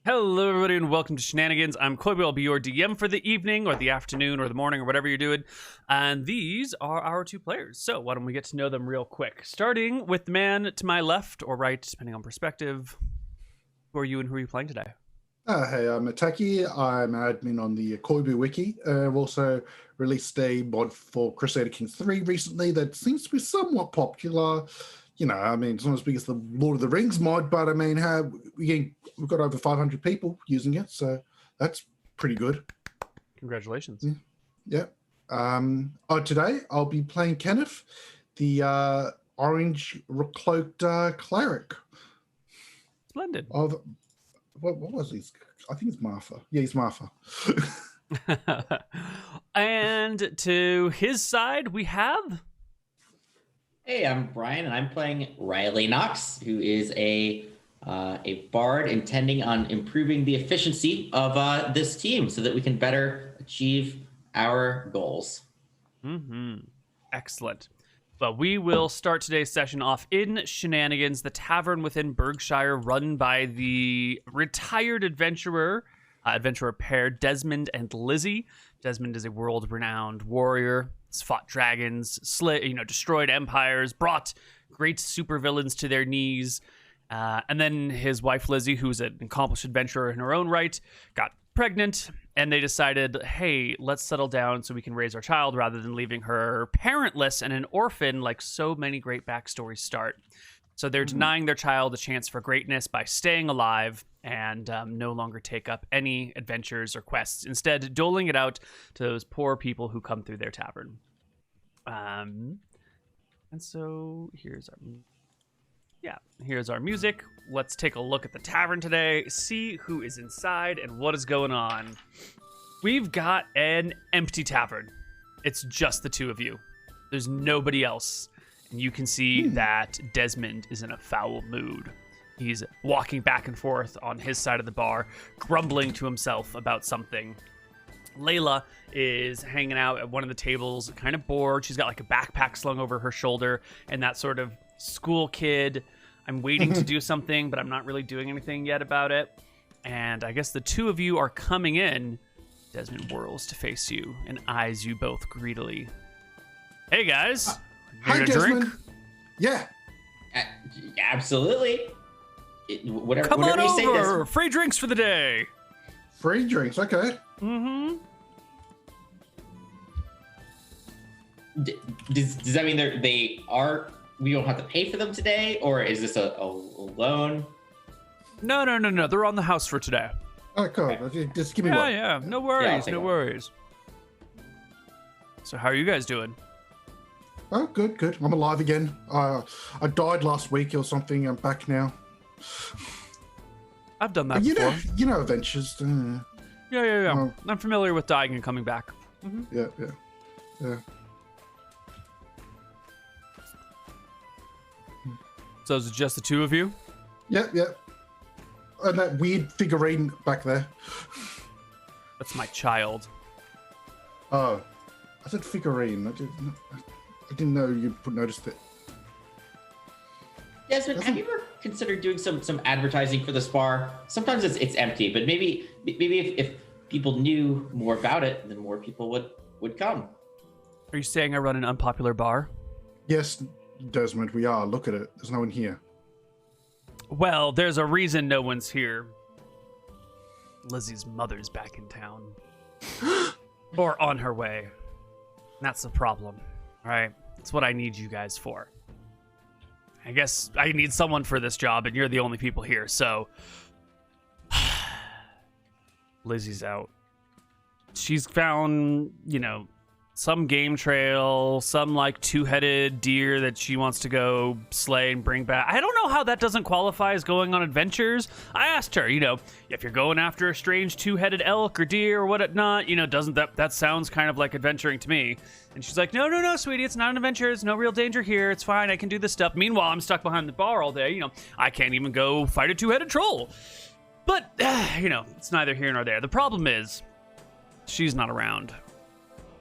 Hello, everybody, and welcome to Shenanigans. I'm Koibu. I'll be your DM for the evening, or the afternoon, or the morning, or whatever you're doing. And these are our two players. So why don't we get to know them real quick? Starting with the man to my left, or right, depending on perspective. Who are you and who are you playing today? Hey, I'm McTacky. I'm an admin on the Koibu wiki. I've also released a mod for Crusader Kings 3 recently that seems to be somewhat popular. You know, I mean, it's not as big as the Lord of the Rings mod, but I mean, we've got over 500 people using it, so that's pretty good. Congratulations. Yeah. Today I'll be playing Kenneth, the orange cloaked cleric. Splendid. Of what was he? I think it's Martha. Yeah, he's Martha. And to his side, we have... Hey, I'm Bryan, and I'm playing Riley Knox, who is a bard intending on improving the efficiency of this team so that we can better achieve our goals. Excellent. But we will start today's session off in Shenanigans, the tavern within Berkshire, run by the retired adventurer pair, Desmond and Lizzie. Desmond is a world-renowned warrior. He's fought dragons, destroyed empires, brought great supervillains to their knees. And then his wife, Lizzie, who's an accomplished adventurer in her own right, got pregnant, and they decided, hey, let's settle down so we can raise our child rather than leaving her parentless and an orphan like so many great backstories start. So they're denying their child a chance for greatness by staying alive and no longer take up any adventures or quests, instead doling it out to those poor people who come through their tavern. And so here's our music. Let's take a look at the tavern today, see who is inside and what is going on. We've got an empty tavern. It's just the two of you. There's nobody else. And you can see that Desmond is in a foul mood. He's walking back and forth on his side of the bar, grumbling to himself about something. Layla is hanging out at one of the tables, kind of bored. She's got like a backpack slung over her shoulder, and that sort of school kid, I'm waiting to do something, but I'm not really doing anything yet about it. And I guess the two of you are coming in. Desmond whirls to face you and eyes you both greedily. Hey, guys. Hi, Desmond. Drink? Yeah. Absolutely. Whatever on you over. Say, Desmond. Free drinks for the day. Free drinks, okay. Does that mean we don't have to pay for them today, or is this a loan? No. They're on the house for today. Oh, cool. Okay. Just give me one. Yeah. No worries. So how are you guys doing? Oh, good. I'm alive again. I died last week or something. I'm back now. I've done that before. You know adventures. Yeah. I'm familiar with dying and coming back. Yeah. So is it just the two of you? Yeah. And that weird figurine back there. That's my child. Oh, I said figurine. I didn't know you noticed it. Desmond, have you ever considered doing some advertising for this bar? Sometimes it's empty, but maybe if people knew more about it, then more people would come. Are you saying I run an unpopular bar? Yes, Desmond, we are. Look at it. There's no one here. Well, there's a reason no one's here. Lizzie's mother's back in town. Or on her way. That's the problem. All right? That's what I need you guys for. I guess I need someone for this job, and you're the only people here, so... Lizzie's out. She's found, some game trail, some two-headed deer that she wants to go slay and bring back. I don't know how that doesn't qualify as going on adventures. I asked her, if you're going after a strange two-headed elk or deer or whatnot, doesn't that sounds kind of like adventuring to me? And she's like, no, sweetie, it's not an adventure. There's no real danger here. It's fine. I can do this stuff. Meanwhile, I'm stuck behind the bar all day. I can't even go fight a two-headed troll. But, it's neither here nor there. The problem is she's not around.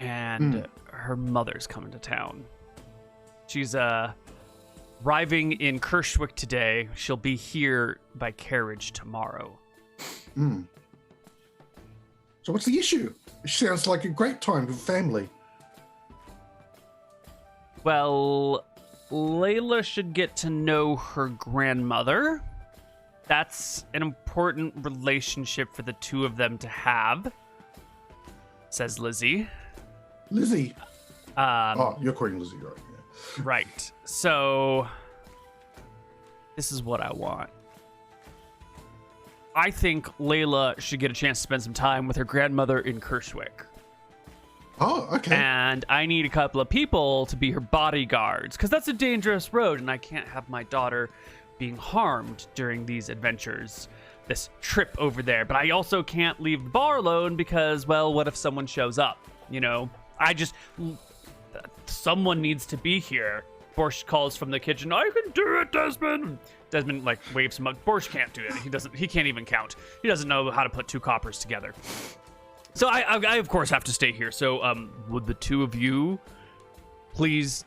And her mother's coming to town. She's arriving in Kirschwick today. She'll be here by carriage tomorrow. So what's the issue? It sounds like a great time with family. Well, Layla should get to know her grandmother. That's an important relationship for the two of them to have, says Lizzie. Lizzie? You're calling Lizzie, right? Yeah. Right. So, this is what I want. I think Layla should get a chance to spend some time with her grandmother in Kershwick. Oh, okay. And I need a couple of people to be her bodyguards, because that's a dangerous road, and I can't have my daughter being harmed during these adventures, this trip over there. But I also can't leave the bar alone because, well, what if someone shows up? You know, someone needs to be here. Borsch calls from the kitchen, I can do it, Desmond. Desmond, like, waves him up. Borsch can't do it. He can't even count. He doesn't know how to put two coppers together. So I of course, have to stay here. So, would the two of you please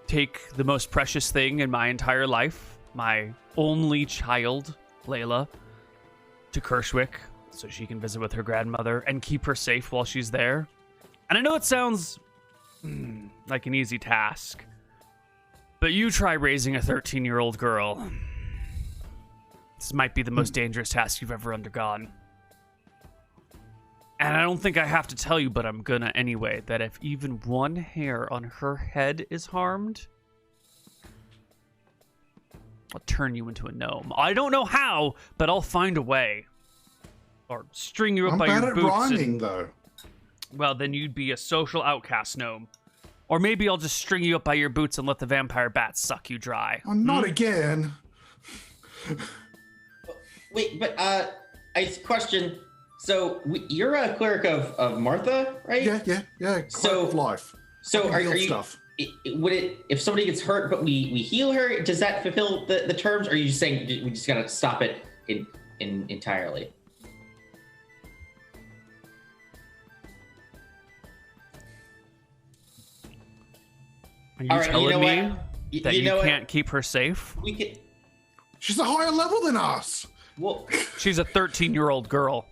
take the most precious thing in my entire life, my only child, Layla, to Kershwick so she can visit with her grandmother and keep her safe while she's there? And I know it sounds like an easy task, but you try raising a 13-year-old girl. This might be the most dangerous task you've ever undergone. And I don't think I have to tell you, but I'm gonna anyway, that if even one hair on her head is harmed, I'll turn you into a gnome. I don't know how, but I'll find a way. Or string you up by your boots. I'm bad at rhyming, though. Well, then you'd be a social outcast gnome. Or maybe I'll just string you up by your boots and let the vampire bats suck you dry. Oh, not again. Wait, but question. So you're a cleric of Martha, right? Yeah. Cleric of life. So are you? Stuff. Would it, if somebody gets hurt but we heal her? Does that fulfill the terms? Or are you just saying we just gotta stop it entirely? Are you telling me that you can't keep her safe? We could. She's a higher level than us. Well, she's a 13-year-old girl.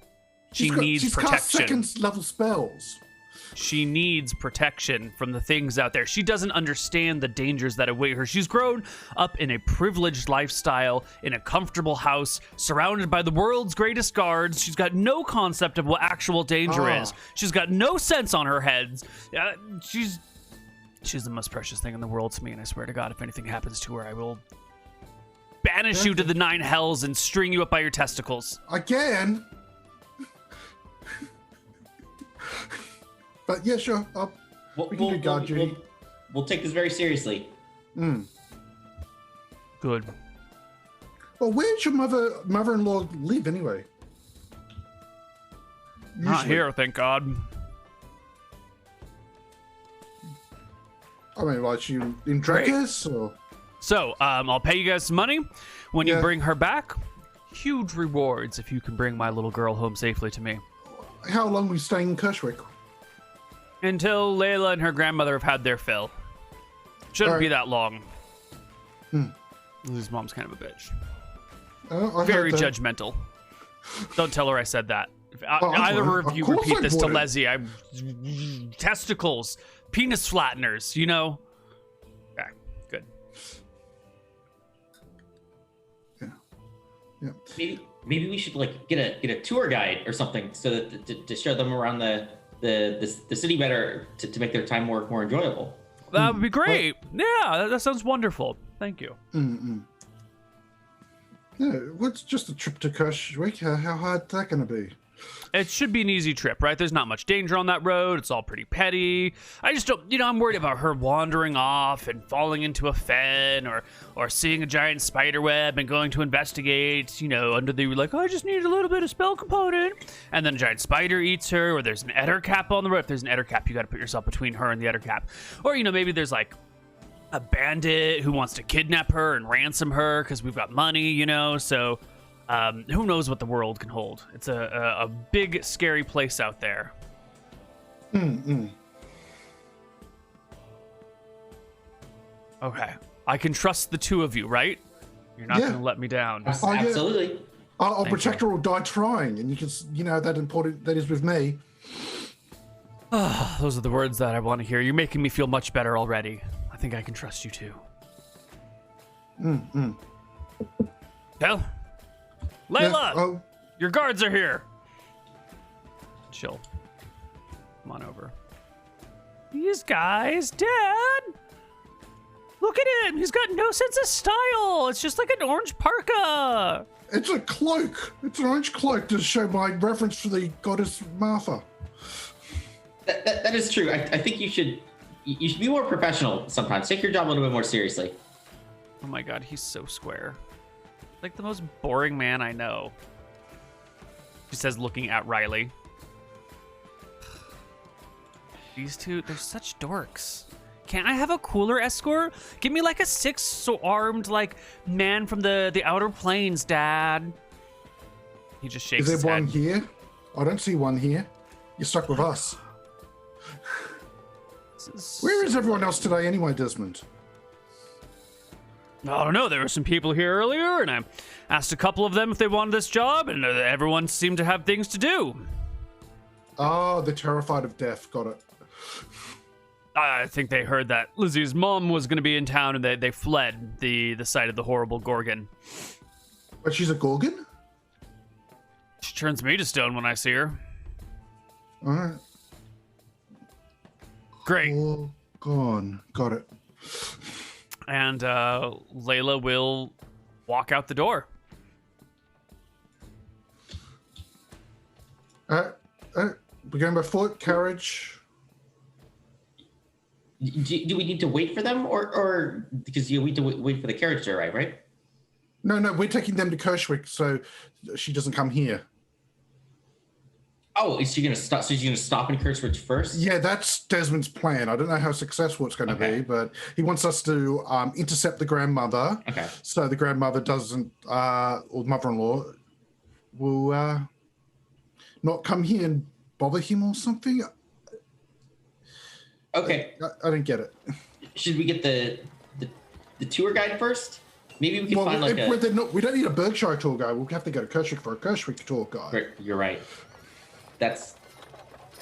She needs protection. She's cast second level spells. She needs protection from the things out there. She doesn't understand the dangers that await her. She's grown up in a privileged lifestyle, in a comfortable house, surrounded by the world's greatest guards. She's got no concept of what actual danger is. She's got no sense on her head. She's the most precious thing in the world to me, and I swear to God, if anything happens to her, I will banish you to the 9 hells and string you up by your testicles. Again? But yeah, sure. We can do guard duty. We'll take this very seriously. Good. Well, where'd your mother-in-law live anyway? Not here, thank God. I mean, like, she in Drakus, or? So, I'll pay you guys some money when you bring her back. Huge rewards if you can bring my little girl home safely to me. How long are we staying in Kershwick? Until Layla and her grandmother have had their fill. Shouldn't be that long. Lizzie's mom's kind of a bitch. Very judgmental. Don't tell her I said that. If either of you repeat this to Leslie, I'm testicles, penis flatteners, you know? Okay, good. Yeah. Maybe we should like get a tour guide or something so that to show them around the city better to make their time more enjoyable. That would be great. Yeah, that sounds wonderful. Thank you. Yeah, what's just a trip to Kershwick? How hard that going to be? It should be an easy trip, right? There's not much danger on that road. It's all pretty petty. I just don't, I'm worried about her wandering off and falling into a fen or seeing a giant spider web and going to investigate, under the, I just need a little bit of spell component. And then a giant spider eats her, or there's an ettercap on the road. If there's an ettercap, you got to put yourself between her and the ettercap. Or, maybe there's a bandit who wants to kidnap her and ransom her because we've got money, so... who knows what the world can hold? It's a big, scary place out there. Okay. I can trust the two of you, right? You're not going to let me down. Absolutely. I'll protect her or die trying, and you can, that important. That is with me. Those are the words that I want to hear. You're making me feel much better already. I think I can trust you too. Well, Layla, your guards are here. Chill. Come on over. These guys, Dad. Look at him. He's got no sense of style. It's just like an orange parka. It's a cloak. It's an orange cloak to show my reference for the goddess Martha. That is true. I think you should be more professional sometimes. Take your job a little bit more seriously. Oh my god, he's so square. Like the most boring man I know. She says, looking at Riley. These two, they're such dorks. Can't I have a cooler escort? Give me like a six-armed like man from the outer plains, Dad. He just shakes his head. Is there one here? I don't see one here. You're stuck with us. Where is everyone else today anyway, Desmond? I don't know. There were some people here earlier, and I asked a couple of them if they wanted this job, and everyone seemed to have things to do. Oh, they're terrified of death. Got it. I think they heard that Lizzie's mom was going to be in town, and they fled the sight of the horrible Gorgon. But she's a Gorgon? She turns me to stone when I see her. All right. Great. All gone. Got it. And Layla will walk out the door. We're going by foot, carriage. Do we need to wait for them, or because you need to wait for the carriage to arrive, right? No, we're taking them to Kershwick, so she doesn't come here. Oh, is she gonna stop? So she's gonna stop in Kershwick first? Yeah, that's Desmond's plan. I don't know how successful it's going to be, but he wants us to intercept the grandmother. Okay. So the grandmother doesn't, or mother-in-law, will not come here and bother him or something. Okay. I don't get it. Should we get the tour guide first? Maybe we can find we don't need a Berkshire tour guide. We'll have to go to Kershwick for a Kershwick tour guide. You're right. That's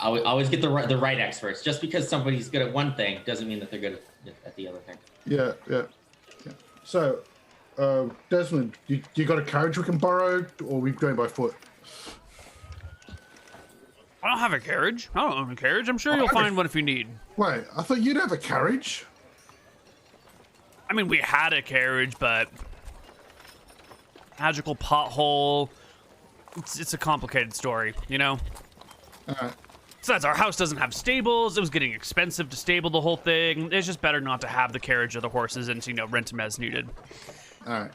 I always get the right experts. Just because somebody's good at one thing doesn't mean that they're good at the other thing. Yeah. So, Desmond, you got a carriage we can borrow, or are we going by foot? I don't have a carriage. I don't own a carriage. I'm sure you'll find one if you need. Wait, I thought you'd have a carriage. I mean, we had a carriage, but magical pothole. It's a complicated story, you know? Besides, our house doesn't have stables. It was getting expensive to stable the whole thing. It's just better not to have the carriage or the horses and to, rent them as needed. All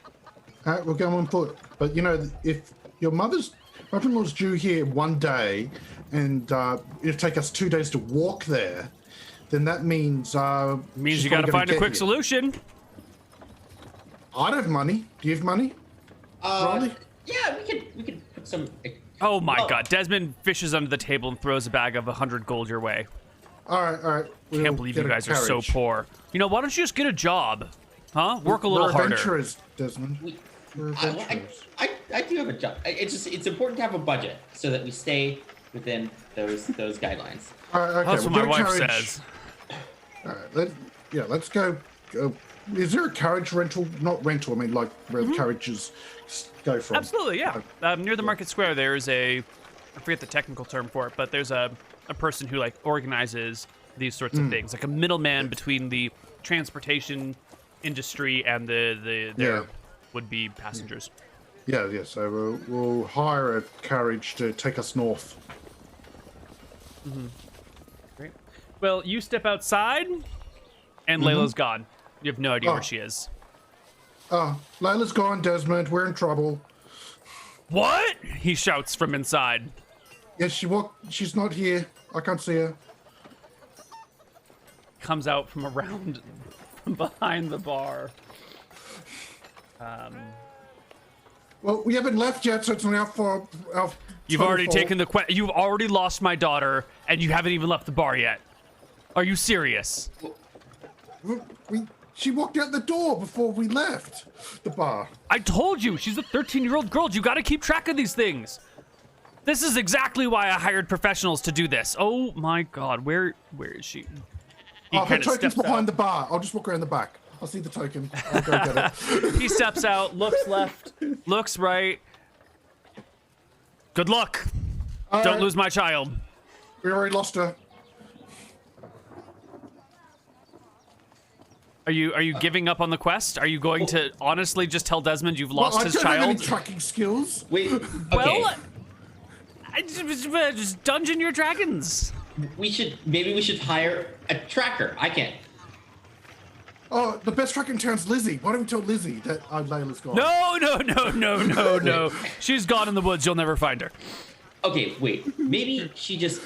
right, we'll go on foot. But, if your mother-in-law's due here one day, and it'll take us 2 days to walk there, then that means... means you got to find a quick solution. I don't have money. Do you have money, Riley? Yeah, we could put some... Oh my god, Desmond fishes under the table and throws a bag of 100 gold your way. All right. Can't believe you guys are so poor. Why don't you just get a job? Huh? Work a little We're harder. Adventurers, Desmond. We're adventurers. I do have a job. It's important to have a budget so that we stay within those guidelines. All right, okay. That's what my wife says. All right, let's go. Is there a carriage rental? Not rental, I mean like where the carriages go from. Absolutely, yeah. Near the market square, there's I forget the technical term for it, but there's a person who organizes these sorts of things, like a middleman between the transportation industry and their would-be passengers. Yeah. So we'll hire a carriage to take us north. Great. Well, you step outside, and Layla's gone. You have no idea where she is. Layla's gone, Desmond. We're in trouble. What? He shouts from inside. Yes, she's not here. I can't see her. Comes out from around behind the bar. Well, we haven't left yet, so it's only out for our... You've already taken you've already lost my daughter, and you haven't even left the bar yet. Are you serious? She walked out the door before we left the bar. I told you, she's a 13-year-old girl. You got to keep track of these things. This is exactly why I hired professionals to do this. Oh my God, where is she? Her token's behind the bar. I'll just walk around the back. I'll see the token. I'll go get it. He steps out, looks left, looks right. Good luck. Don't lose my child. We already lost her. Are you giving up on the quest? Are you going to honestly just tell Desmond you've lost his child? I don't have any tracking skills. Wait. Okay. Well, I just dungeon your dragons. Maybe we should hire a tracker. I can't. Oh, the best tracker in town's Lizzie. Why don't we tell Lizzie that Layla's gone? No. She's gone in the woods. You'll never find her. Okay, wait. Maybe she just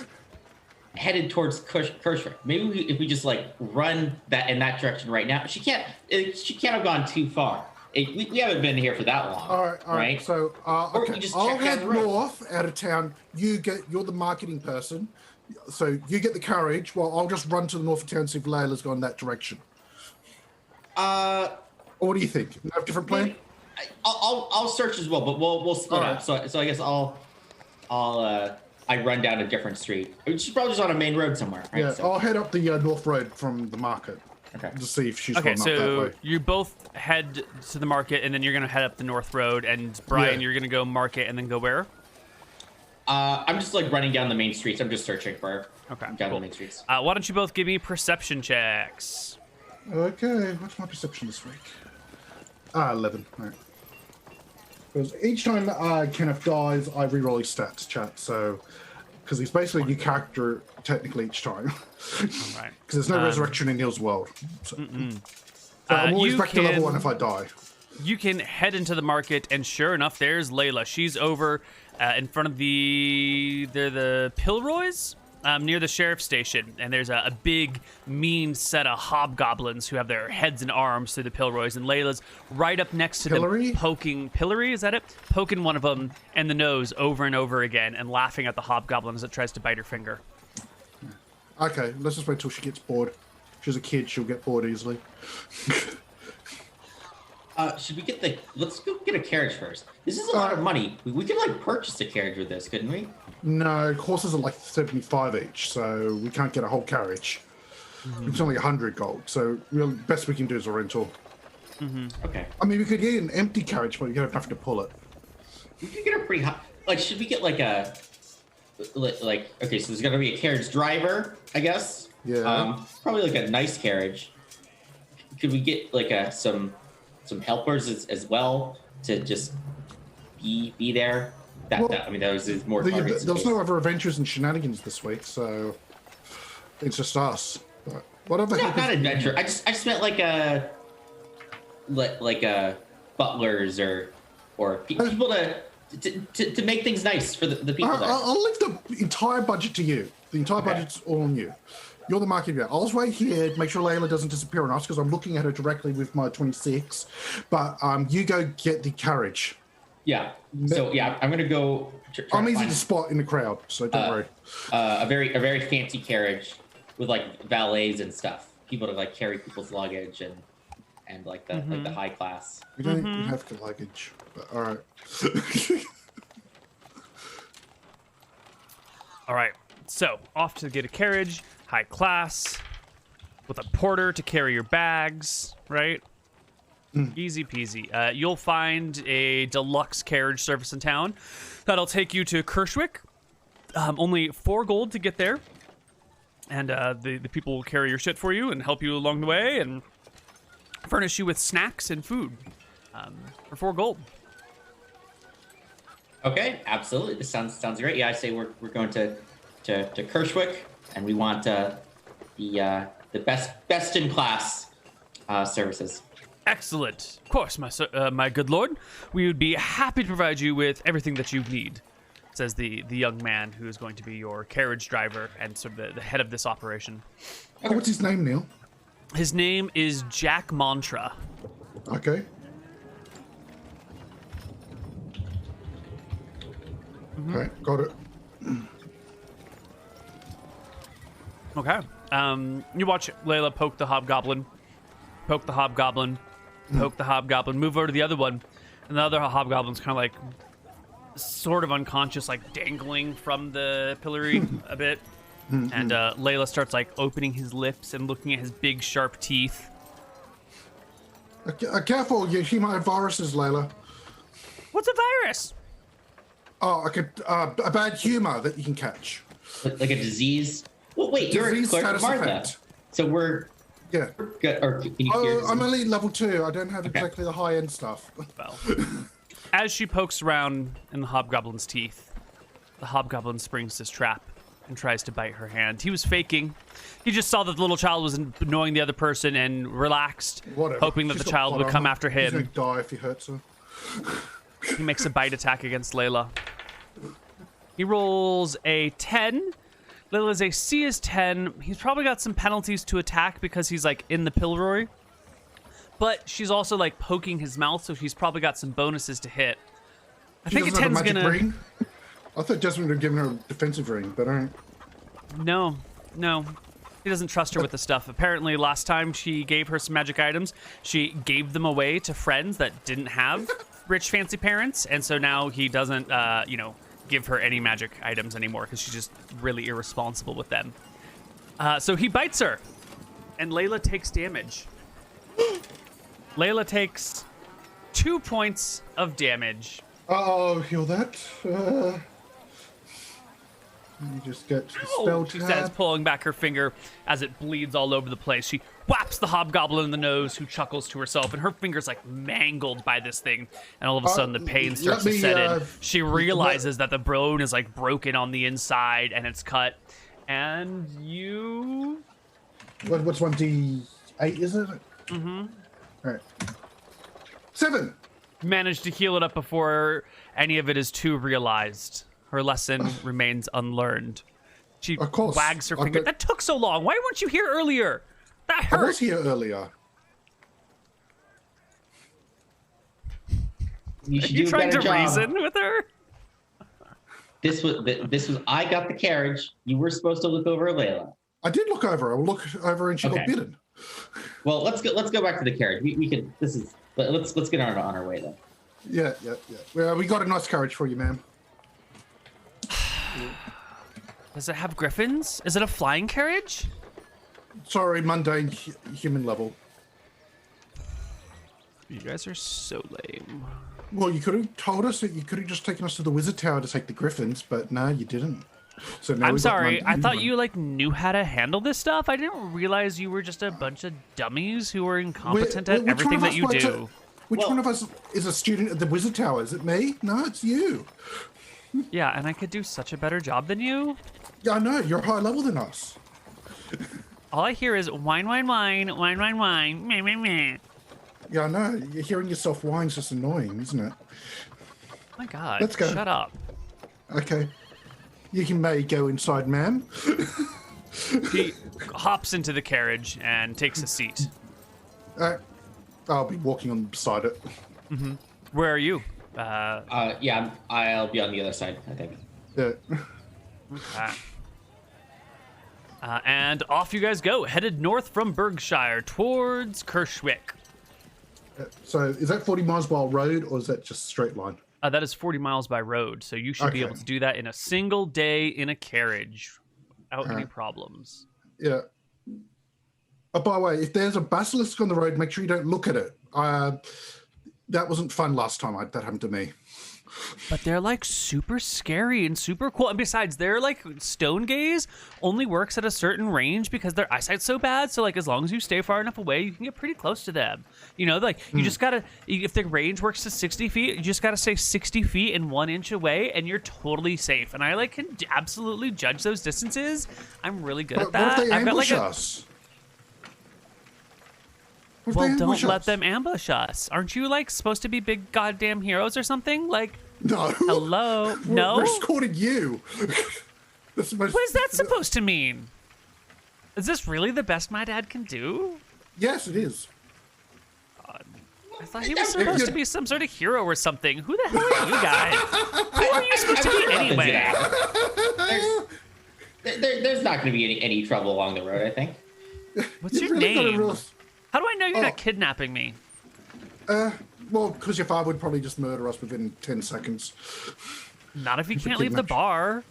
headed towards Kershwick. Maybe if we just like run that in that direction right now. She can't have gone too far. We haven't been here for that long. All right. So, okay. I'll head north out of town. You're the marketing person. So you get the carriage. Well, I'll just run to the north of town, see if Layla's gone that direction. Or what do you think? You have a different plan? I'll search as well, but we'll split up. So I guess I run down a different street. She's probably just on a main road somewhere. Right? Yeah, I'll head up the north road from the market. Okay. To see if she's gone up that way. Okay, so you both head to the market, and then you're gonna head up the north road. And Bryan, you're gonna go market, and then go where? I'm just like running down the main streets. I'm just searching for down the main streets. Why don't you both give me perception checks? Okay, what's my perception this week? 11. All right. Because each time Kenneth dies, I reroll his stats, chat. So, because he's basically a new character technically each time. All right. Because there's no resurrection in Neal's world. So, I'm always back to level 1 if I die. You can head into the market, and sure enough, there's Layla. She's over in front of the Pilroys near the sheriff's station, and there's a big, mean set of hobgoblins who have their heads and arms through the Pilroys, and Layla's right up next to them, poking Pillory, is that it? Poking one of them in the nose over and over again, and laughing at the hobgoblin as it tries to bite her finger. Okay, let's just wait till she gets bored. She's a kid; she'll get bored easily. Should we let's go get a carriage first. This is a lot of money. We could like purchase a carriage with this, couldn't we? No, horses are like 75 each, so we can't get a whole carriage. It's only 100 gold, so the best we can do is a rental. Okay. I mean, we could get an empty carriage, but you don't have to pull it. We could get a pretty high. Like, should we get like a okay? So there's gonna be a carriage driver, I guess. Yeah. Probably like a nice carriage. Could we get like some helpers as well to just be there? That was more. There's no other adventures and shenanigans this week, so it's just us. But what other? No, not adventure. I just meant like a butlers or people to make things nice for the people there. I'll leave the entire budget to you. The entire budget's all on you. You're the marketing guy. I'll wait here, make sure Layla doesn't disappear on us because I'm looking at her directly with my 26. But you go get the carriage. Yeah. So yeah, I'm gonna go. I'm easy to spot in the crowd, so don't worry. A very fancy carriage with like valets and stuff. People to like carry people's luggage and like the high class. We don't have the luggage, but all right. All right. So off to get a carriage, high class, with a porter to carry your bags, right? Easy peasy. You'll find a deluxe carriage service in town that'll take you to Kershwick. Only 4 gold to get there. And the people will carry your shit for you and help you along the way and furnish you with snacks and food for 4 gold. Okay, absolutely. This sounds great. Yeah, I say we're going to Kershwick, and we want the best in class services. Excellent. Of course, my good lord. We would be happy to provide you with everything that you need, says the young man who is going to be your carriage driver and sort of the head of this operation. Oh, what's his name, Neal? His name is Jack Mantra. Okay. Okay, got it. Okay. You watch Layla poke the hobgoblin poke the hobgoblin, move over to the other one, and the other hobgoblin's kind of like sort of unconscious, like dangling from the pillory a bit. And Layla starts like opening his lips and looking at his big sharp teeth. Careful, you might have viruses, Layla. What's a virus? Oh, a bad humor that you can catch. Like a disease? Well, wait, you're a Disease clerk, status Martha. effect. So we're Yeah. good. Or can you hear I'm only level 2. I don't have exactly the high end stuff. Well, as she pokes around in the hobgoblin's teeth, the hobgoblin springs his trap and tries to bite her hand. He was faking. He just saw that the little child was annoying the other person and relaxed, Whatever. hoping that She's the got child would plot come armor. after He's him. gonna die if he hurts her. He makes a bite attack against Layla. He rolls a 10. Layla's AC is 10. He's probably got some penalties to attack because he's like in the pillory. But she's also like poking his mouth, so she's probably got some bonuses to hit. I think a 10's gonna. Ring? I thought Desmond would have given her a defensive ring, but I don't. No. He doesn't trust her with the stuff. Apparently, last time she gave her some magic items, she gave them away to friends that didn't have rich, fancy parents, and so now he doesn't, give her any magic items anymore because she's just really irresponsible with them. So he bites her, and Layla takes damage. Layla takes 2 points of damage. Oh, heal that. Let me just get to the spell She tab. says, pulling back her finger as it bleeds all over the place. She whaps the hobgoblin in the nose, who chuckles to herself, and her finger's like mangled by this thing. And all of a sudden, the pain starts to set in. She realizes that the bone is like broken on the inside and it's cut. And you. What's 1d8, is it? Mm-hmm. All right. 7. Managed to heal it up before any of it is too realized. Her lesson remains unlearned. She Of course. wags her finger. That took so long. Why weren't you here earlier? That hurt. I was here earlier. You should Are you do a trying better to job. reason with her? This was. I got the carriage. You were supposed to look over Layla. I did look over her. I looked over and she got Okay. bitten. Well, let's go back to the carriage. We can. Let's get on our way then. Yeah. Well, we got a nice carriage for you, ma'am. Does it have griffins? Is it a flying carriage? Sorry, mundane human level. You guys are so lame. Well, you could have told us that you could have just taken us to the wizard tower to take the griffins, but no, you didn't. So now I'm we've got sorry. I mundane thought one. you like knew how to handle this stuff. I didn't realize you were just a bunch of dummies who were incompetent at Which one everything of that us you went do. to- Which one of us is a student at the wizard tower? Is it me? No, it's you. Yeah, and I could do such a better job than you. Yeah, I know. You're higher level than us. All I hear is whine, whine, whine, whine, whine, whine, meh, meh, meh. Yeah, I know. You're hearing yourself whine's just annoying, isn't it? Oh my God, Let's go. shut up. Okay. You may go inside, ma'am. He hops into the carriage and takes a seat. I'll be walking on beside it. Where are you? Yeah, I'll be on the other side, I think. Yeah. And off you guys go, headed north from Berkshire towards Kershwick. So is that 40 miles by road or is that just straight line? That is 40 miles by road, so you should be able Okay. to do that in a single day in a carriage without any problems. Yeah. Oh, by the way, if there's a basilisk on the road, make sure you don't look at it. That wasn't fun last time that happened to me. But they're like super scary and super cool. And besides, their like stone gaze only works at a certain range because their eyesight's so bad. So like as long as you stay far enough away, you can get pretty close to them. You know, like you just gotta, if the range works to 60 feet, you just gotta stay 60 feet and 1 inch away and you're totally safe. And I like can absolutely judge those distances. I'm really good at What that. if they I've got ambush like us? What if well, they don't ambush let us? them ambush us. Aren't you like supposed to be big goddamn heroes or something? Like, No. hello? No? We're escorting you. That's the most, What is that supposed to mean? Is this really the best my dad can do? Yes, it is. I thought he was supposed to be some sort of hero or something. Who the hell are you guys? Who are you supposed to be anyway? There's not going to be any trouble along the road, I think. What's You've your really got a name? real- How do I know you're not kidnapping me? Well, because your father would probably just murder us within 10 seconds. Not if you can't leave the bar.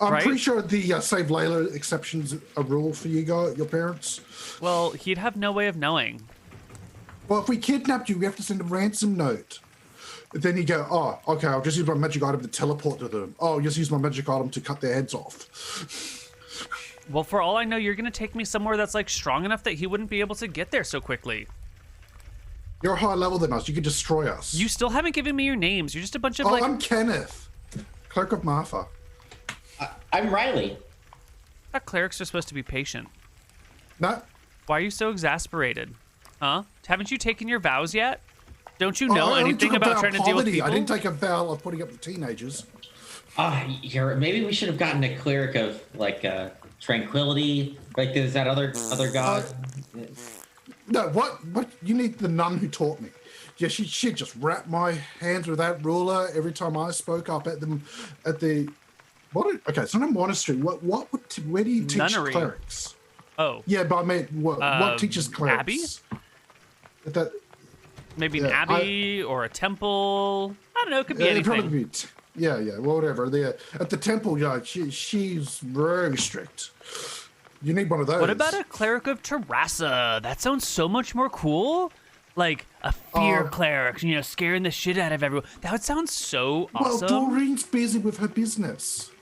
I'm right? pretty sure the Save Layla exception's a rule for you guys, your parents. Well, he'd have no way of knowing. Well, if we kidnapped you, we have to send a ransom note. Then you go, oh, okay, I'll just use my magic item to teleport to them. Oh, I'll just use my magic item to cut their heads off. Well, for all I know, you're going to take me somewhere that's like strong enough that he wouldn't be able to get there so quickly. You're a higher level than us. You could destroy us. You still haven't given me your names. You're just a bunch of I'm Kenneth, clerk of Martha. I'm Riley. I thought clerics are supposed to be patient. No. Why are you so exasperated? Huh? Haven't you taken your vows yet? Don't you know anything about trying to deal with people? I didn't take a vow of putting up with teenagers. Maybe we should have gotten a cleric of like tranquility. Like there's that other god. No, what? You need the nun who taught me. Yeah, she'd just wrap my hands with that ruler every time I spoke up at them at the. Okay, it's not a monastery. Where do you teach Nunnery. clerics? Oh. Yeah, but I mean, what teaches clerics? Abbey? Maybe an abbey or a temple. I don't know. It could be anything. Well, whatever. At the temple, she's very strict. You need one of those. What about a cleric of Terrassa? That sounds so much more cool. Like a fear cleric, scaring the shit out of everyone. That would sound so awesome. Well, Doreen's busy with her business.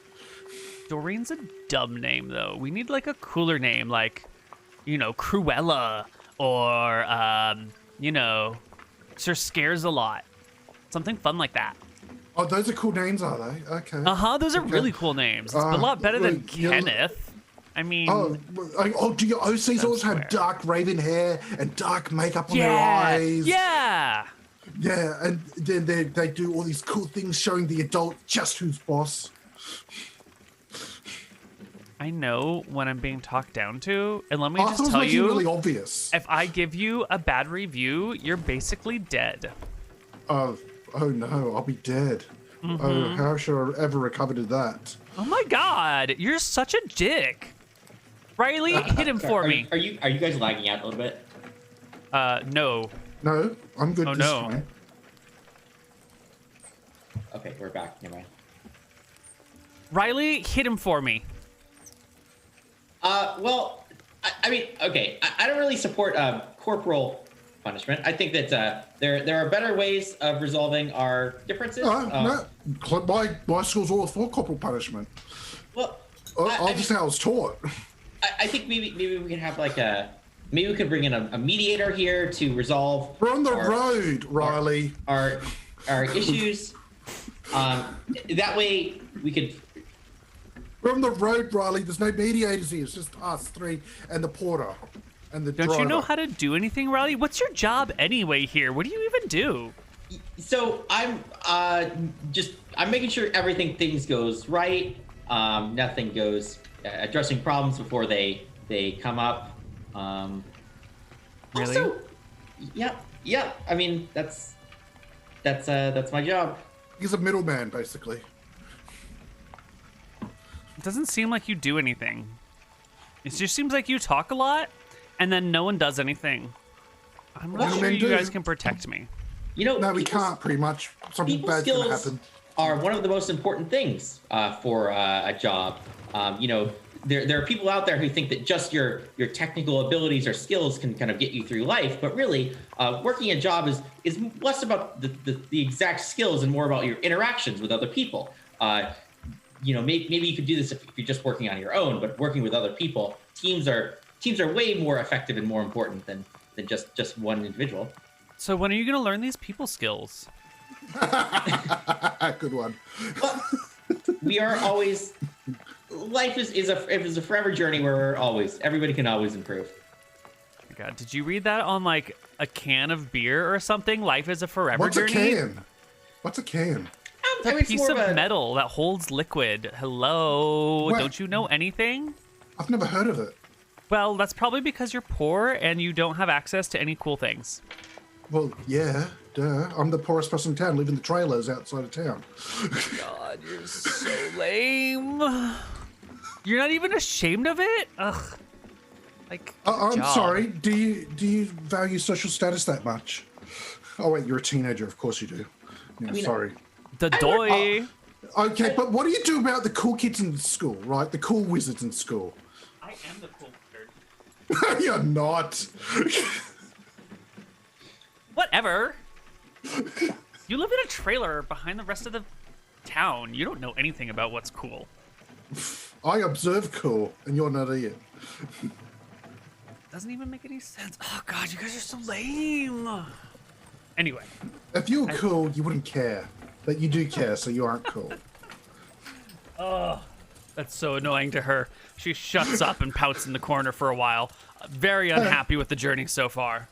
Doreen's a dumb name, though. We need like a cooler name, like, Cruella or, Sir Scares a Lot. Something fun like that. Oh, those are cool names, are they? Okay. Those are really cool names. It's a lot better than Kenneth. I mean... do your OCs always have dark raven hair and dark makeup on their eyes? Yeah! Yeah, and then they do all these cool things showing the adult just who's boss. I know when I'm being talked down to, and let me just tell you, really obvious. If I give you a bad review, you're basically dead. Oh no, I'll be dead. Mm-hmm. Oh, how should I ever recover to that? Oh my god, you're such a dick. Riley, hit him for me. Are you guys lagging out a little bit? No. No, I'm good this time. Okay, we're back. Never mind. Riley, hit him for me. Well, I mean, okay, I don't really support corporal punishment. I think that there are better ways of resolving our differences. No, my school's all for corporal punishment. Well, I'll just say I was taught. I think maybe we can have like maybe we could bring in a mediator here to resolve. We're on the road, Riley. Our issues. That way we could. We're on the road, Riley. There's no mediators here. It's just us three and the porter and the driver. Don't you know how to do anything, Riley? What's your job anyway here? What do you even do? So I'm making sure things goes right. Nothing goes addressing problems before they come up. Really? Also, yeah. I mean that's my job. He's a middleman, basically. It doesn't seem like you do anything. It just seems like you talk a lot, and then no one does anything. I'm not sure you guys can protect me. No, we can't. Pretty much, something bad's gonna happen. Are one of the most important things for a job. There are people out there who think that just your technical abilities or skills can kind of get you through life, but really, working a job is less about the exact skills and more about your interactions with other people. Maybe you could do this if you're just working on your own, but working with other people, teams are way more effective and more important than just one individual. So when are you going to learn these people skills? Good one. Well, we are always. Life is a forever journey where everybody can always improve. Oh my God, did you read that on like a can of beer or something? Life is a forever journey. What's a can? It's a piece of metal that holds liquid. Hello, What? Don't you know anything? I've never heard of it. Well, that's probably because you're poor and you don't have access to any cool things. Well, yeah, duh. I'm the poorest person in town, living in the trailers outside of town. God, you're so lame. You're not even ashamed of it? Ugh. Like, I'm job. sorry. Do you value social status that much? Oh wait, you're a teenager. Of course you do. Yeah, sorry. The doy. Okay, but what do you do about the cool kids in school, right? The cool wizards in school. I am the cool wizard. You're not. Whatever. You live in a trailer behind the rest of the town. You don't know anything about what's cool. I observe cool, and you're not here. Doesn't even make any sense. Oh god, you guys are so lame. Anyway. If you were cool, you wouldn't care. But you do care, so you aren't cool. Oh, that's so annoying to her. She shuts up and pouts in the corner for a while. Very unhappy with the journey so far.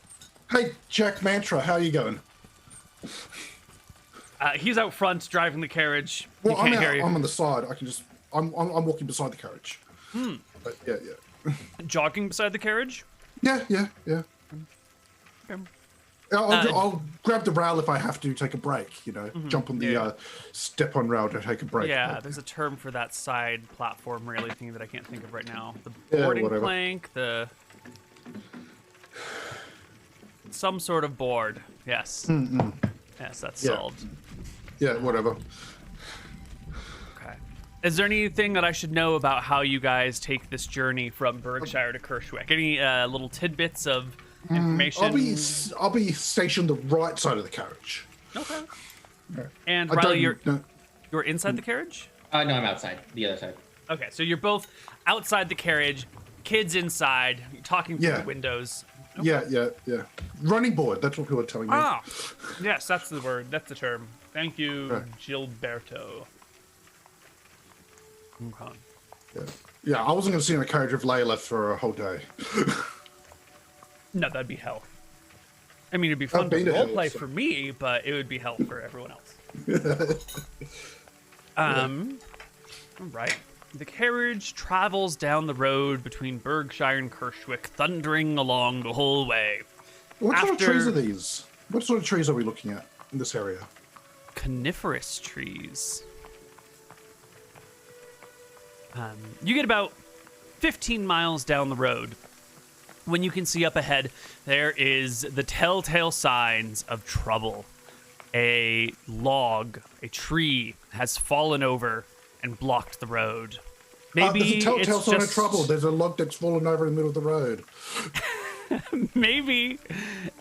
Hey, Jack Mantra, how are you going? He's out front driving the carriage. Well, He can't hear you. I'm on the side. I can just. I'm walking beside the carriage. But yeah. Jogging beside the carriage? Yeah. Okay. I'll grab the rail if I have to take a break, jump on the step on rail to take a break. Yeah, there's a term for that side platform railing thing that I can't think of right now. The boarding plank, some sort of board. Yes. Yes, that's solved. Yeah, whatever. Okay. Is there anything that I should know about how you guys take this journey from Berkshire to Kershwick? Any little tidbits of information? I'll be stationed the right side of the carriage. Okay. Right. And Riley, you're inside the carriage? No, I'm outside. The other side. Okay, so you're both outside the carriage, kids inside, you're talking through the windows. Okay. Yeah. Running board, that's what people are telling me. Ah, yes, that's the word. That's the term. Thank you, Gilberto. Okay. Yeah, I wasn't going to sit in a carriage with Layla for a whole day. No, that'd be hell. I mean, it'd be fun to roleplay for me, but it would be hell for everyone else. All right. The carriage travels down the road between Berkshire and Kershwick, thundering along the whole way. What sort of trees are these? What sort of trees are we looking at in this area? Coniferous trees. You get about 15 miles down the road when you can see up ahead, there is the telltale signs of trouble. A log, a tree, has fallen over and blocked the road. Maybe there's a telltale sign just of trouble. There's a log that's fallen over in the middle of the road. Maybe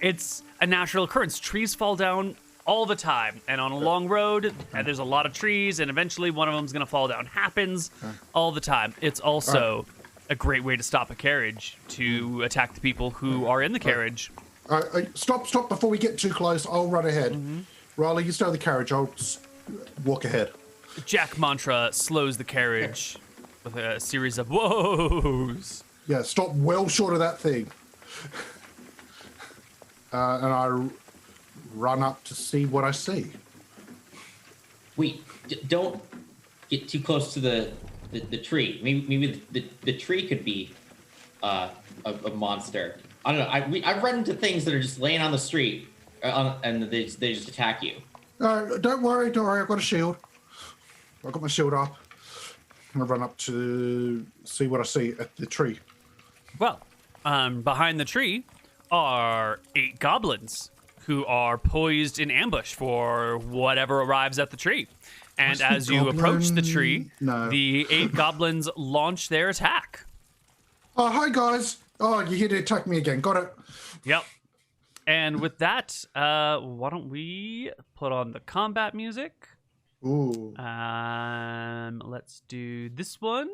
it's a natural occurrence. Trees fall down all the time, and on a long road, and there's a lot of trees, and eventually one of them's going to fall down. Happens all the time. It's also a great way to stop a carriage to attack the people who are in the carriage. Stop before we get too close. I'll run ahead. Riley, you start the carriage. I'll walk ahead. Jack Mantra slows the carriage with a series of whoas. Yeah, stop well short of that thing. And I run up to see what I see. Wait, don't get too close to the tree. Maybe the tree could be a monster. I don't know. I've run into things that are just laying on the street, and they just attack you. Don't worry. I've got a shield. I've got my shield up. I'm gonna run up to see what I see at the tree. Well, behind the tree are 8 goblins who are poised in ambush for whatever arrives at the tree. And as you approach the tree, the 8 goblins launch their attack. Oh, hi, guys. Oh, you're here to attack me again. Got it. Yep. And with that, why don't we put on the combat music? Ooh. Let's do this one.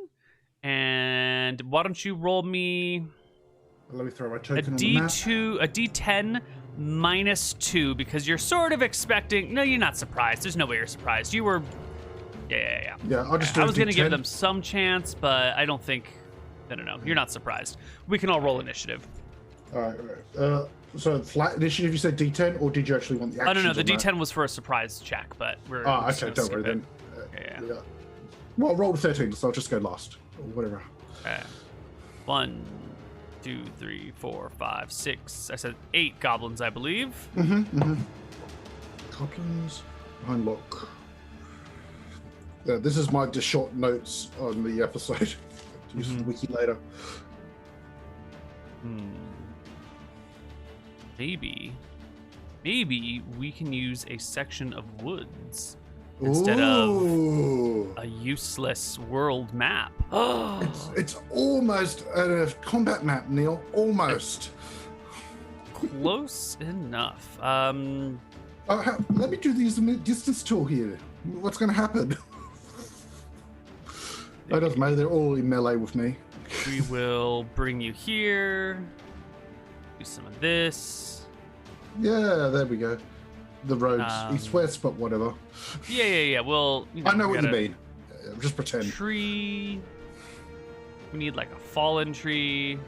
And why don't you roll me Let me throw my a token on the map. D2, a D10 -2, because you're sort of expecting. No, you're not surprised. There's no way you're surprised. You were. Yeah. Yeah, I'll just do I was going to give them some chance, but I don't think. No. You're not surprised. We can all roll initiative. All right. So flat initiative, you said D10, or did you actually want the actions? No. The on that? D10 was for a surprise check, but we're. Oh, just okay. gonna Don't worry skip then. it. Yeah. Well, I rolled a 13, so I'll just go last. Or whatever. Okay. 1, 2, 3, 4, 5, 6. I said 8 goblins, I believe. Goblins. Unlock. Yeah, this is my just short notes on the episode. Use the wiki later. Maybe we can use a section of woods instead of a useless world map. It's almost a combat map, Neal. Almost. Close enough. Let me do these distance tool here. What's going to happen? That doesn't matter. They're all in melee with me. We will bring you here. Do some of this. Yeah, there we go. The roads, east-west, but whatever. Yeah. Well, I know what you mean. Just pretend. Tree. We need like a fallen tree,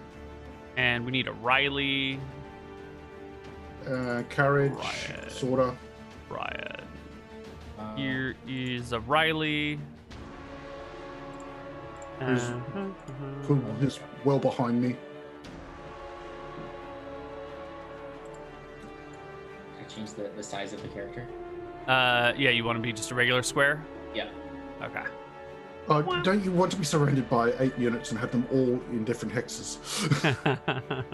and we need a Riley. Carriage, sorta. Bryan. Here is a Riley. Who's well behind me. I changed the size of the character. Yeah, you want to be just a regular square? Yeah. Okay. Don't you want to be surrounded by 8 units and have them all in different hexes?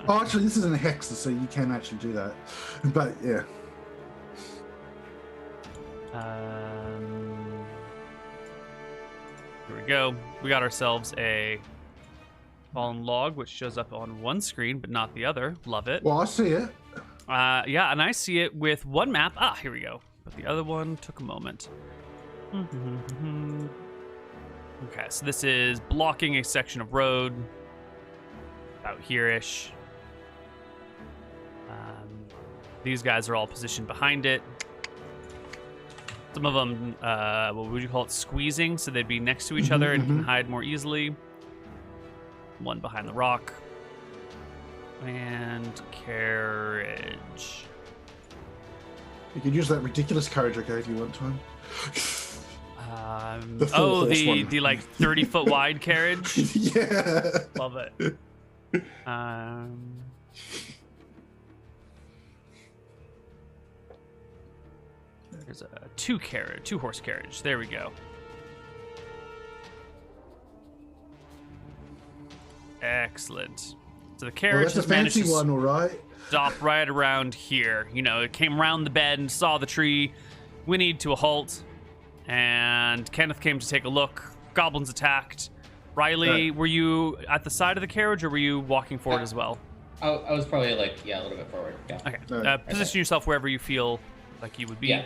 Oh, actually, this isn't a hex, so you can actually do that. But yeah. Here we go. We got ourselves a fallen log, which shows up on one screen, but not the other. Love it. Well, I see it. Yeah, and I see it with one map. Ah, here we go. But the other one took a moment. Okay, so this is blocking a section of road. About here-ish. These guys are all positioned behind it. Some of them, what would you call it, squeezing, so they'd be next to each other and can hide more easily. One behind the rock. And carriage. You could use that ridiculous carriage I gave you one time. The like 30-foot wide carriage. Yeah. Love it. There's a two-horse carriage. There we go. Excellent. So the carriage that's has a managed fancy to one, all right. stop right around here. You know, it came around the bend, saw the tree, whinnied to a halt, and Kenneth came to take a look. Goblins attacked. Riley, were you at the side of the carriage, or were you walking forward as well? I was probably a little bit forward. Yeah. Okay. Position yourself wherever you feel like you would be.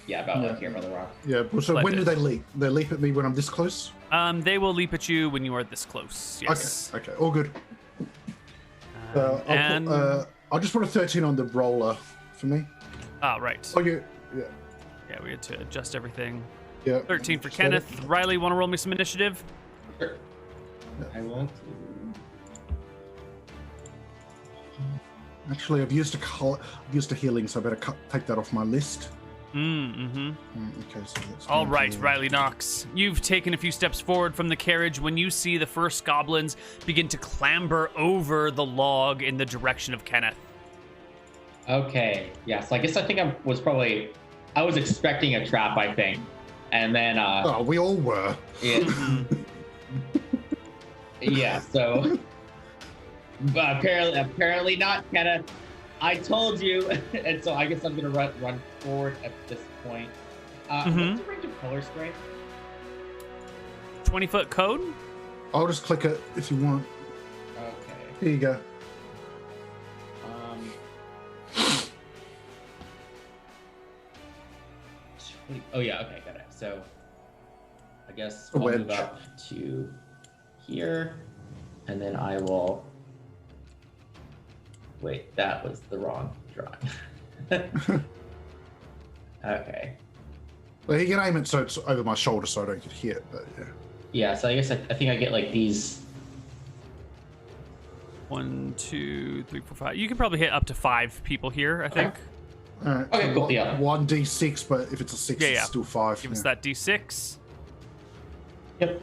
Yeah, about here by the rock. Yeah, so when do they leap? They leap at me when I'm this close? They will leap at you when you are this close. Yes. Okay, all good. I'll just put a 13 on the roller for me. Oh, right. Oh, yeah. Yeah, we had to adjust everything. Yeah. 13 for Kenneth. Riley, want to roll me some initiative? Sure. I want to. Actually, I've used a healing, so I better take that off my list. Okay, so that's all right, Riley Knox. You've taken a few steps forward from the carriage when you see the first goblins begin to clamber over the log in the direction of Kenneth. Okay, yeah, so I think I was expecting a trap, I think. And then... we all were. Yeah, yeah, so... But apparently not, Kenneth. I told you, and so I guess I'm gonna run forward at this point. What's the range of color spray? 20-foot cone? I'll just click it if you want. Okay. Here you go. Oh yeah, okay, got it. So I guess I'll move up to here, and then I will. Wait, that was the wrong drawing. Okay. Well, he can aim it so it's over my shoulder so I don't get hit, but yeah. Yeah, so I guess I think I get like these. 1, 2, 3, 4, 5. You can probably hit up to 5 people here, I think. All right. Okay, cool. Yeah. 1d6, but if it's a 6, it's still 5. Give us that d6. Yep.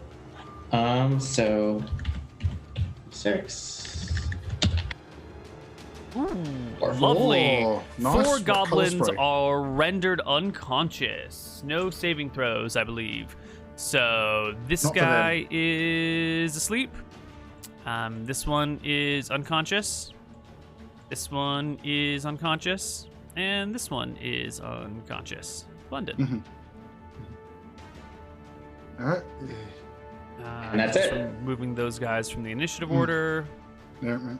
So 6. Lovely. Oh, nice. 4 goblins are rendered unconscious. No saving throws, I believe. So this guy is asleep. This one is unconscious. This one is unconscious, and this one is unconscious. Splendid. Mm-hmm. All right. And that's just it. Removing those guys from the initiative order. Yeah, right.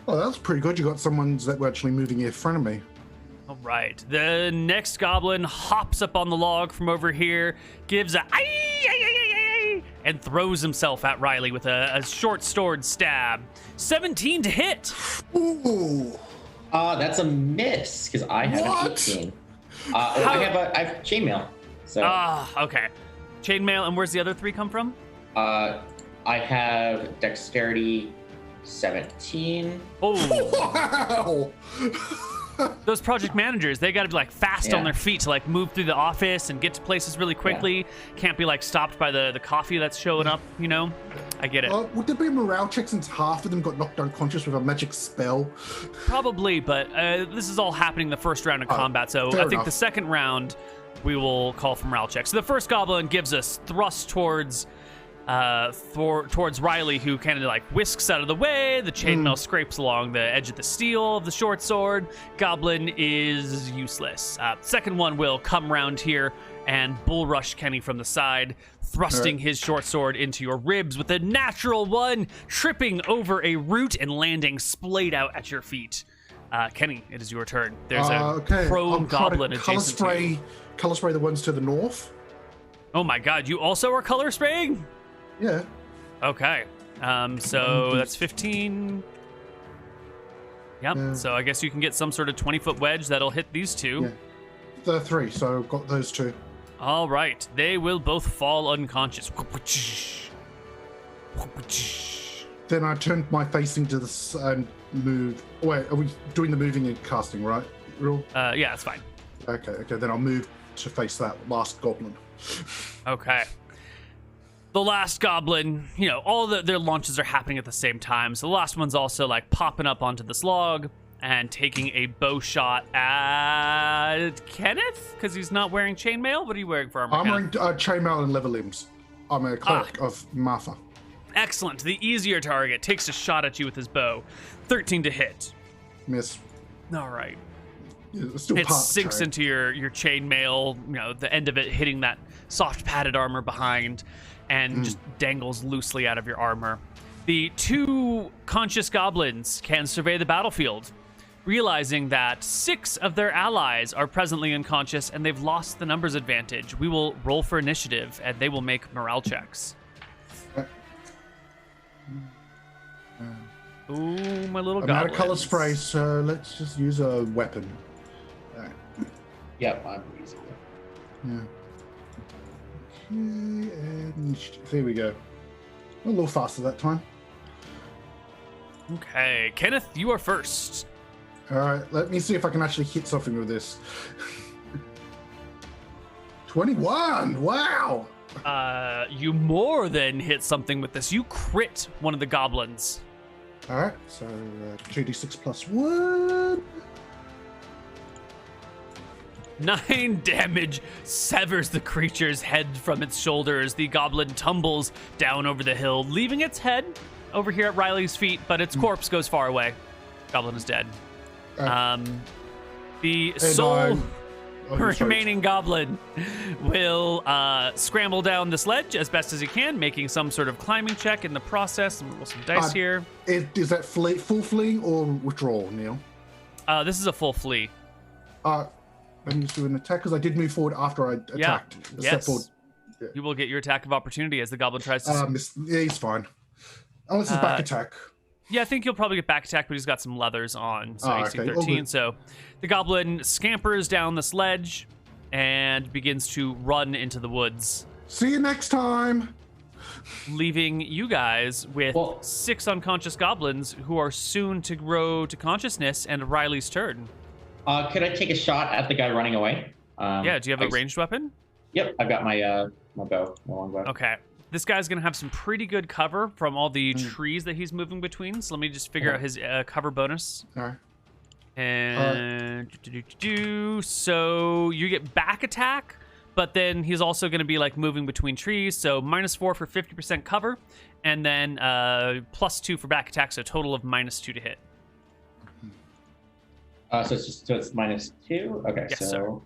Oh, that's pretty good. You got someone's that were actually moving in front of me. All right. The next goblin hops up on the log from over here, gives a and throws himself at Riley with a short sword stab. 17 to hit. Ooh. That's a miss because I have an 18. I have chainmail. So Okay. Chainmail, and where's the other 3 come from? I have dexterity 17. Oh. Wow. Those project managers, they got to be like fast on their feet to like move through the office and get to places really quickly. Can't be like stopped by the coffee that's showing up, you know? I get it. Would there be a morale check since half of them got knocked unconscious with a magic spell? Probably, but this is all happening the first round of combat, so I think the second round we will call for morale checks. So the first goblin gives us thrust towards Riley, who kind of like whisks out of the way. The chainmail scrapes along the edge of the steel of the short sword. Goblin is useless. Second one will come round here and bull rush Kenny from the side, thrusting his short sword into your ribs with a natural one, tripping over a root and landing splayed out at your feet. Kenny, it is your turn. There's a prone goblin adjacent to you. Color spray the ones to the north. Oh my god, you also are color spraying? Yeah. Okay. So that's 15. Yep. Yeah. So I guess you can get some sort of 20-foot wedge that'll hit these two. Yeah. There are 3, so I've got those 2. All right. They will both fall unconscious. Then I turned my facing to the and move. Wait, are we doing the moving and casting, right? Yeah, that's fine. Okay. Then I'll move to face that last goblin. Okay. The last goblin, all their launches are happening at the same time. So the last one's also like popping up onto this log and taking a bow shot at Kenneth because he's not wearing chainmail. What are you wearing for armor? I'm wearing chainmail and leather limbs. I'm a cleric of Martha. Excellent. The easier target takes a shot at you with his bow. 13 to hit. Miss. All right. It sinks into your chainmail, the end of it hitting that soft padded armor behind and just dangles loosely out of your armor. The 2 conscious goblins can survey the battlefield, realizing that 6 of their allies are presently unconscious and they've lost the numbers advantage. We will roll for initiative and they will make morale checks. Ooh, my little goblins. I'm out of color spray, so let's just use a weapon. Yep, I'm using it. Yeah. Okay, and there we go. A little faster that time. Okay, Kenneth, you are first. All right, let me see if I can actually hit something with this. 21! Wow! You more than hit something with this. You crit one of the goblins. All right, so 2d6 plus 1. 9 damage severs the creature's head from its shoulders. The goblin tumbles down over the hill, leaving its head over here at Riley's feet, but its corpse goes far away. Goblin is dead. The sole remaining goblin will scramble down the sledge as best as he can, making some sort of climbing check in the process. I'm gonna roll some dice here. Is that full fleeing or withdrawal, Neal? This is a full flee. Let me just do an attack because I did move forward after I attacked. Yes. Yeah. You will get your attack of opportunity as the goblin tries to... yeah, he's fine. Unless it's back attack. Yeah, I think he'll probably get back attack, but he's got some leathers on, so AC 13. So the goblin scampers down the sledge and begins to run into the woods. See you next time! Leaving you guys with 6 unconscious goblins who are soon to grow to consciousness and Riley's turn. Could I take a shot at the guy running away? Yeah, do you have a ranged weapon? Yep, I've got my my bow, my long bow. Okay. This guy's going to have some pretty good cover from all the trees that he's moving between. So let me just figure out his cover bonus. All right. And so you get back attack, but then he's also going to be like moving between trees. So -4 for 50% cover, and then +2 for back attack. So a total of -2 to hit. So it's -2. Okay, Yes, so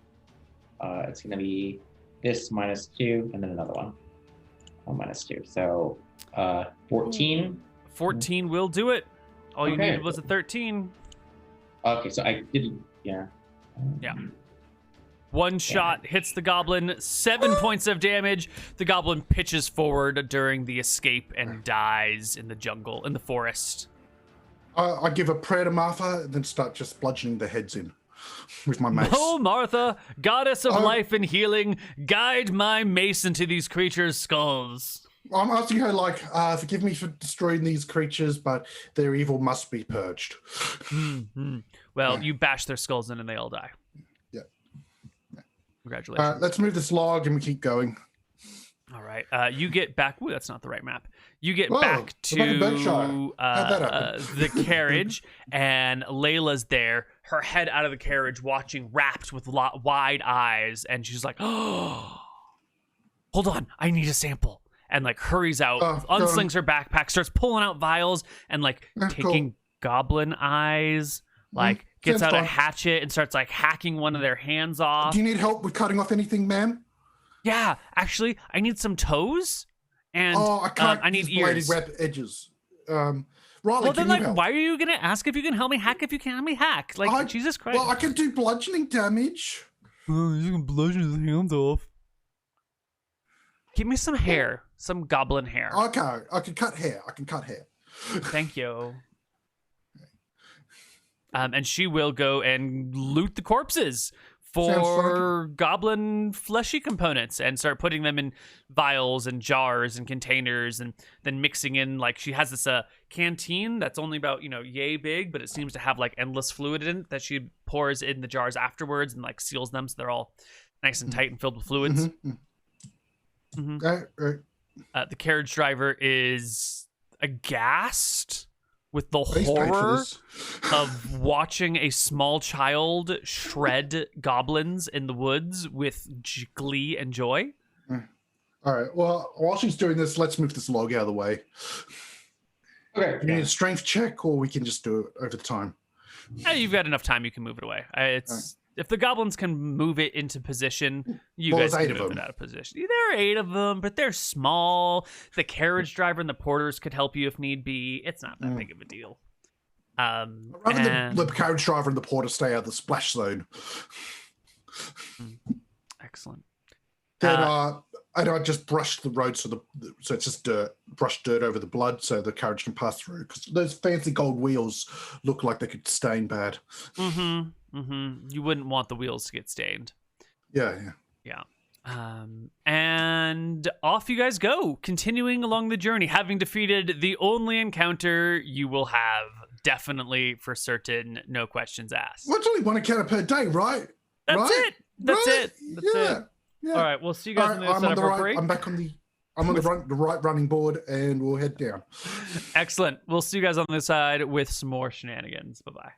it's gonna be this -2 and then another one. -2. So 14. 14 will do it. All you Okay. needed was a 13. Okay, so I didn't. Yeah. Yeah. One shot hits the goblin, 7 points of damage. The goblin pitches forward during the escape and dies in the jungle, in the forest. I give a prayer to Martha and then start just bludgeoning the heads in with my mace. Oh, Martha, goddess of life and healing, guide my mace into these creatures' skulls. I'm asking her, like, forgive me for destroying these creatures, but their evil must be purged. Well, you bash their skulls in and they all die. Yeah. Congratulations. Let's move this log and we keep going. All right. You get back. Ooh, that's not the right map. You get Whoa, back we're back to in Berkshire. How'd that happen? the carriage, and Layla's there, her head out of the carriage, watching, rapt with wide eyes, and she's like, "Oh, hold on, I need a sample." And like hurries out, unslings her backpack, starts pulling out vials, and like taking goblin eyes, like gets out a hatchet and starts like hacking one of their hands off. Do you need help with cutting off anything, ma'am? Yeah, actually, I need some toes, and I can't. I need use ears. bladed edges. Riley, Well, then, can you help? why are you gonna ask if you can help me hack if you can't help me hack? Like, Jesus Christ! Well, I can do bludgeoning damage. You can bludgeon his hands off. Give me some hair, some goblin hair. Okay, I can cut hair. Thank you. And she will go and loot the corpses for goblin fleshy components and start putting them in vials and jars and containers, and then mixing in, like, she has this canteen that's only about, yay big, but it seems to have like endless fluid in it that she pours in the jars afterwards and like seals them so they're all nice and tight and filled with fluids. The carriage driver is aghast with the horror of watching a small child shred goblins in the woods with glee and joy. All right. Well, while she's doing this, let's move this log out of the way. Okay. You need a strength check, or we can just do it over the time. You've got enough time. You can move it away. If the goblins can move it into position, you guys can move it out of position. There are 8 of them, but they're small. The carriage driver and the porters could help you if need be. It's not that big of a deal. Rather the carriage driver and the porter stay out of the splash zone. Excellent. Then I just brushed the road so it's just dirt. Brush dirt over the blood so the carriage can pass through, because those fancy gold wheels look like they could stain bad. You wouldn't want the wheels to get stained. Yeah. And off you guys go, continuing along the journey, having defeated the only encounter you will have, definitely for certain, no questions asked. Well, it's only one encounter per day, right? That's it. That's it. Yeah. All right, we'll see you guys on the other side of our break. I'm back on the right running board, and we'll head down. Excellent. We'll see you guys on the other side with some more shenanigans. Bye-bye.